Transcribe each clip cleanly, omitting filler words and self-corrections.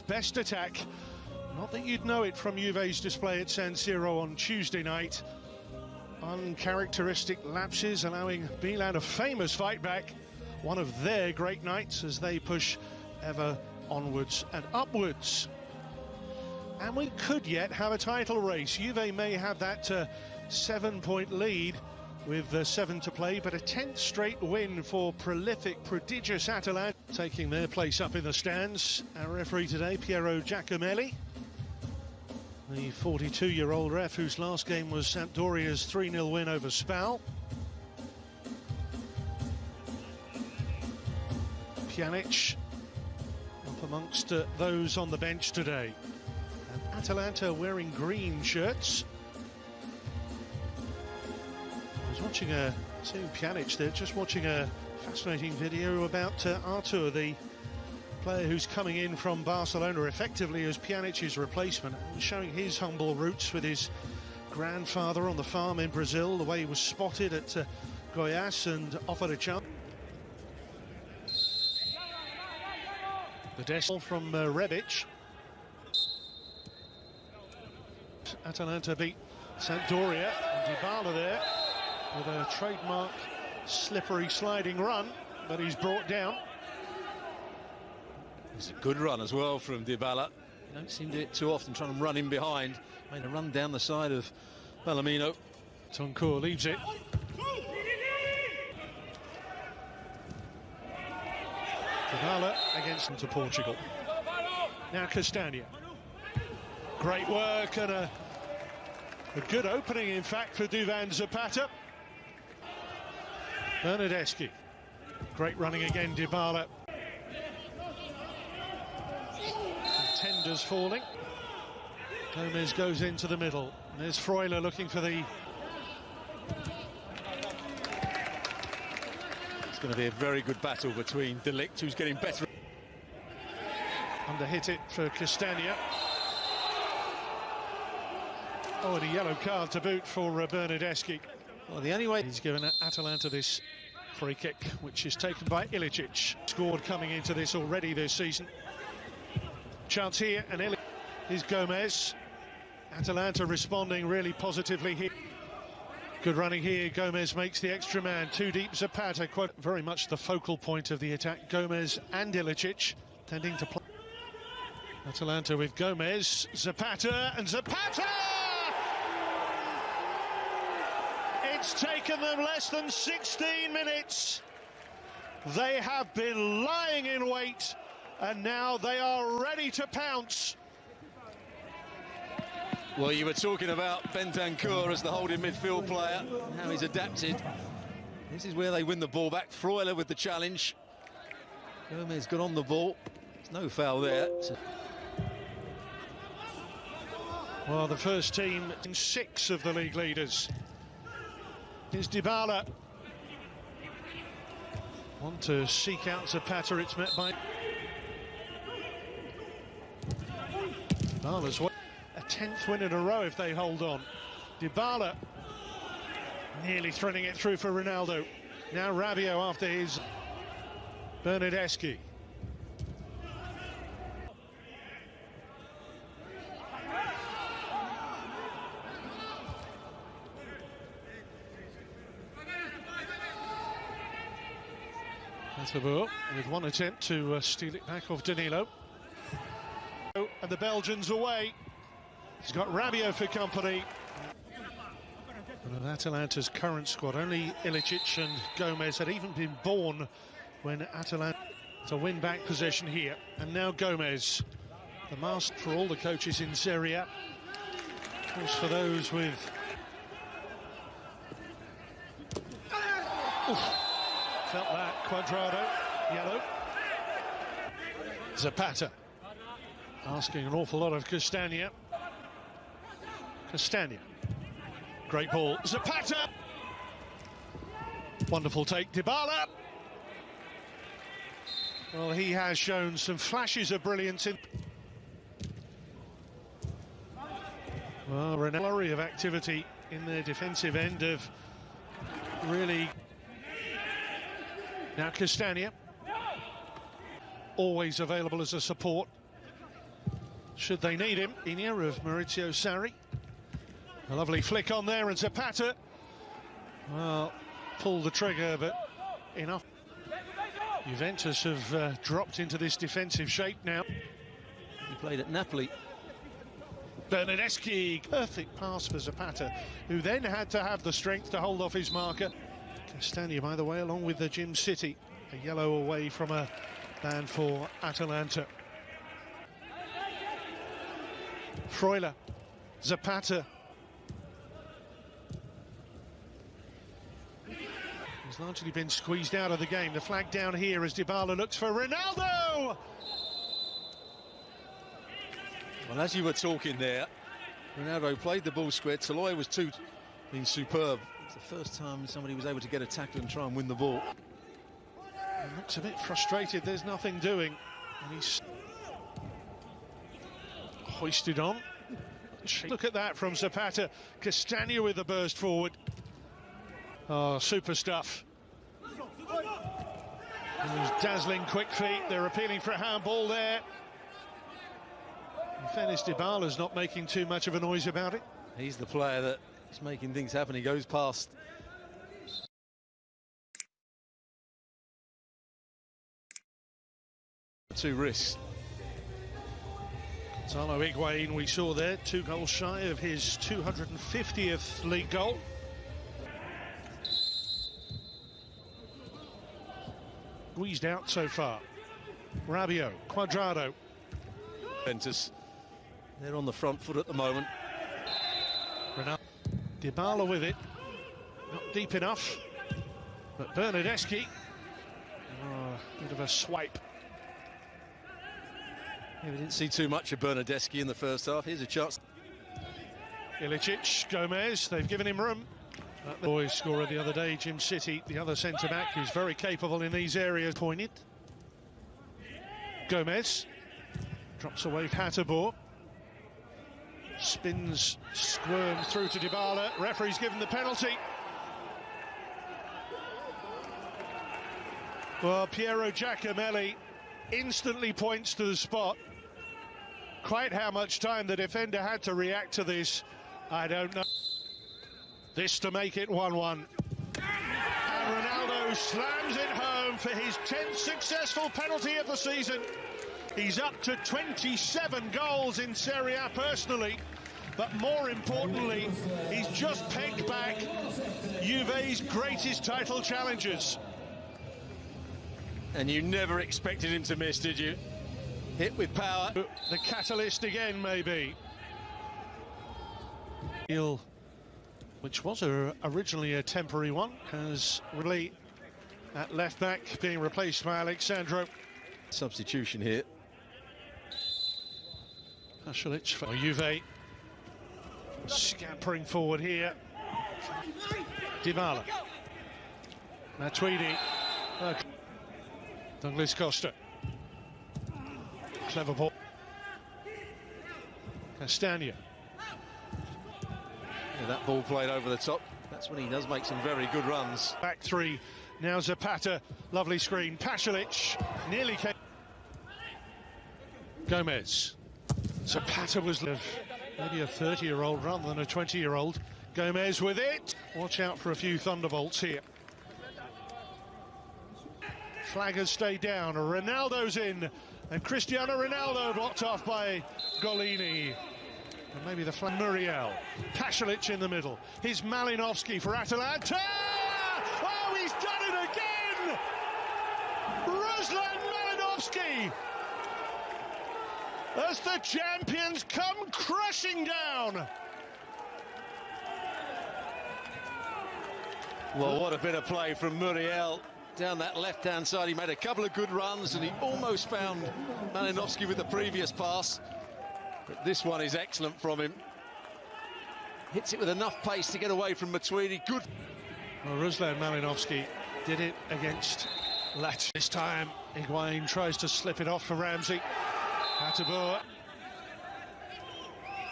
Best attack. Not that you'd know it from Juve's display at San Siro on Tuesday night. Uncharacteristic lapses allowing Milan a famous fight back. One of their great nights as they push ever onwards and upwards. And we could yet have a title race. Juve may have that 7-point lead with 7 to play, but a 10th straight win for prolific, prodigious AtaIanta, taking their place up in the stands. Our referee today, Piero Giacomelli, the 42-year-old ref whose last game was Sampdoria's 3-0 win over Spal. Pjanic up amongst those on the bench today. And AtaIanta wearing green shirts. I was watching seeing Pjanic there, just watching a fascinating video about Artur, the player who's coming in from Barcelona effectively as Pjanic's replacement, showing his humble roots with his grandfather on the farm in Brazil, the way he was spotted at Goiás and offered a chance. The decimal from Rebic. AtaIanta beat Sampdoria, and Dybala there with a trademark slippery sliding run, but he's brought down. It's a good run as well from Dybala. You don't seem to do it too often, trying to run in behind. Made a run down the side of Palomino. Toncourt leaves it. Dybala against them to Portugal. Now Castagna. Great work and a good opening, in fact, for Duvan Zapata. Bernardeschi. Great running again, Dybala. Tenders falling. Gomez goes into the middle. There's Freuler looking for the... It's going to be a very good battle between De Ligt, who's getting better. Under-hit it for Castagna. Oh, and a yellow card to boot for Bernardeschi. Well, the only way... He's given AtaIanta this free kick, which is taken by Ilicic. Scored coming into this already this season. Chance here, and is Gomez. AtaIanta responding really positively here. Good running here. Gomez makes the extra man. Too deep. Zapata, quite very much the focal point of the attack. Gomez and Ilicic tending to play. AtaIanta with Gomez. Zapata, and Zapata! It's taken them less than 16 minutes. They have been lying in wait, and now they are ready to pounce. Well, you were talking about Bentancur as the holding midfield player, how he's adapted. This is where they win the ball back. Freuler with the challenge. Gomez got on the ball. There's no foul there. Well, the first team in 6 of the league leaders. Here's Dybala. Want to seek out Zapata, it's met by... Dybala's a 10th win in a row if they hold on. Dybala nearly threading it through for Ronaldo. Now Rabiot after his... Bernardeschi. Matabur with one attempt to steal it back off Danilo. And the Belgians away. He's got Rabiot for company. And of AtaIanta's current squad, only Ilicic and Gomez had even been born when AtaIanta to win back possession here. And now Gomez, the master for all the coaches in Serie A. Of course, for those with... Oof. Felt that. Cuadrado, yellow. Zapata asking an awful lot of Castagna. Castagna. Great ball. Zapata! Wonderful take. Dybala! Well, he has shown some flashes of brilliance in... Well, a flurry of activity in their defensive end of really... Now Castagna, always available as a support. should they need him. In here of Maurizio Sarri. A lovely flick on there, and Zapata, well, pulled the trigger, but enough. Juventus have dropped into this defensive shape now. He played at Napoli. Bernardeschi, perfect pass for Zapata, who then had to have the strength to hold off his marker. Castagna, by the way, along with the Gym City, a yellow away from a ban for AtaIanta. Freuler, Zapata. He's largely been squeezed out of the game. The flag down here as Dybala looks for Ronaldo! Well, as you were talking there, Ronaldo played the ball square. Toloi was being superb. It's the first time somebody was able to get a tackle and try and win the ball. He looks a bit frustrated, there's nothing doing. And he's hoisted on. Look at that from Zapata. Castagna with the burst forward. Oh, super stuff. Those dazzling quick feet. They're appealing for a handball there. In fairness, Dybala's not making too much of a noise about it. He's the player that is making things happen. He goes past. Two risks. Gonzalo Higuain, we saw there, 2 goals shy of his 250th league goal. Squeezed out so far. Rabiot, Cuadrado. Juventus, they're on the front foot at the moment. Ronaldo. Dybala with it. Not deep enough. But Bernardeschi. Oh, bit of a swipe. Yeah, we didn't see too much of Bernardeschi in the first half. Here's a chance. Ilicic, Gomez, they've given him room. The boys scorer the other day, Gym City, the other centre-back, who's very capable in these areas. Pointed. Gomez. Drops away Hatterbohr. Spins, squirms through to Dybala. Referee's given the penalty. Well, Piero Giacomelli instantly points to the spot. Quite how much time the defender had to react to this, I don't know. This to make it 1-1. And Ronaldo slams it home for his 10th successful penalty of the season. He's up to 27 goals in Serie A personally, but more importantly, he's just pegged back Juve's greatest title challengers. And you never expected him to miss, did you? Hit with power. The catalyst again, maybe. Which was originally a temporary one, has really at left back being replaced by Alexandro. Substitution here. Pasalic for Juve. Scampering forward here. Dybala. Matuidi. Douglas Costa. Clever ball. Castagna. Yeah, that ball played over the top. That's when he does make some very good runs. Back three. Now Zapata. Lovely screen. Pasalic nearly came. Gomez. Zapata was maybe a 30-year-old rather than a 20-year-old. Gomez with it. Watch out for a few thunderbolts here. Flag has stayed down. Ronaldo's in. And Cristiano Ronaldo blocked off by Golini. And maybe the flag. Muriel. Pasalic in the middle. Here's Malinowski for AtaIanta. Oh, he's done it again! Ruslan Malinowski! As the champions come crashing down. Well, what a bit of play from Muriel. Down that left-hand side, he made a couple of good runs and he almost found Malinowski with the previous pass. But this one is excellent from him. Hits it with enough pace to get away from Matuidi. Good. Well, Ruslan Malinowski did it against Latch. This time, Higuain tries to slip it off for Ramsey. Hatterbohr.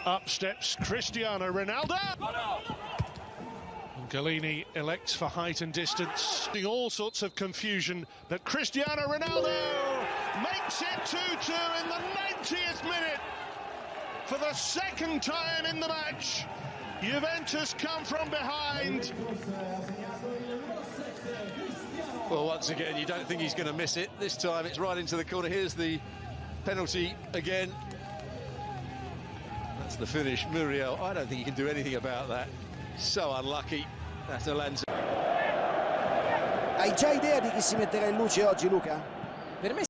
Up steps Cristiano Ronaldo. And Golini elects for height and distance. All sorts of confusion, but Cristiano Ronaldo makes it 2-2 in the 90th minute. for the second time in the match. Juventus come from behind. Well, once again, you don't think he's going to miss it. This time it's right into the corner. Here's the penalty again. That's the finish. Muriel, I don't think he can do anything about that. So unlucky. AtaIanta. Hai già idea di chi si metterà in luce oggi, Luca? Per me